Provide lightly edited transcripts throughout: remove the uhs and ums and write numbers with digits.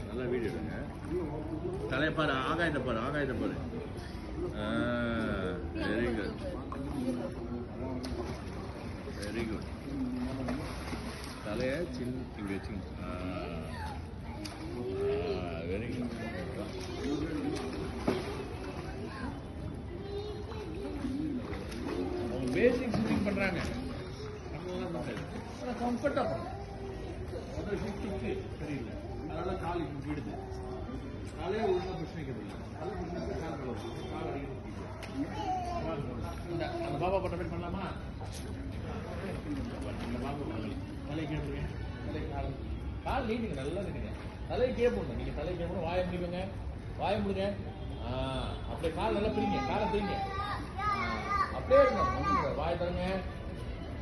நல்லா வீடியோ எடுங்க. தலையை பாரு, ஆகாயத்தை பாரு, ஆகாயத்தை பாரு. Very good, very good. தலையை இங்கே வச்சுங்க. Very good. அவங்க பேசிக் ஸ்விமிங் பண்ணுறாங்க. கம்ஃபர்டபுள். முதல்ல ஷிஃப்ட்டுக்கு சரியில்லை, அதனால கால் இப்படி விடுது. காலையே ஒழுங்காக பிரச்சனைக்கிறதில்லை. காலை பிரச்சனை கால் கால் அடிக்கிறது. அந்த பாபா பட்ட பேர் பண்ணலாமா? அந்த பாபா தலை கேட்பீங்க, தலை கால் கால் நீட்டுங்க, நல்லா நீட்டுங்க. தலையை கேட்போங்க. நீங்கள் தலையை கேட்போம். வாயை முடிவுங்க, வாயை முடிங்க. அப்படியே கால் நல்லா பிரிங்க, காலை பிரிங்க. அப்படியே இருங்க. வாய் தரங்க,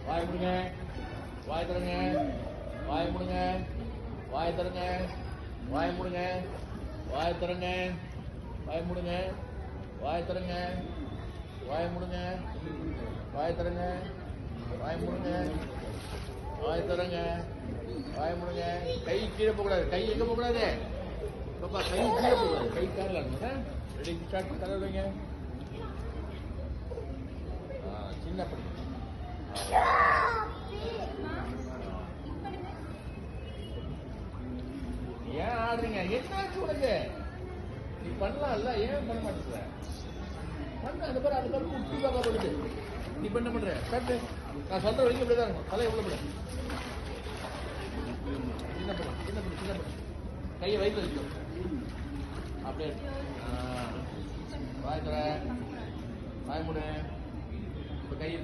வாய் முடிங்க, வாய் தரங்க, வாய் முடுங்க, வாய் தரங்க, வாய் முடுங்க, வாய் தரங்க, வாய் முடுங்க, வாய் தரங்க, வாய் முடுங்க, வாய் தரங்க, வாய் முடுங்க, வாய் தரங்க, வாய் முடுங்க. கை கீழே போகக்கூடாது. கை எங்கே போகக்கூடாது பாப்பா? கை கீழே போகக்கூடாது. கை காலில் இருங்க. Ready, start. கதை வைங்க. சின்ன படி. ஏன் ஆடுறீங்க? என்னாச்சு உனக்கு? நீ பண்ணலாம்ல, ஏன் பண்ண மாட்டேங்கிற? பண்ண அந்த பேர் அது பேர் குட்டி பாப்பா போடுது. நீ பண்ண பண்ற கட்டு. நான் சொல்ற வரைக்கும் இப்படிதான் இருக்கும். தலை எவ்வளவு படம் சின்ன படம், சின்ன படம், சின்ன படம். கையை வயிற்று வைக்கும். அப்படியே வாய் தர, வாய் முடு. இப்போ கையை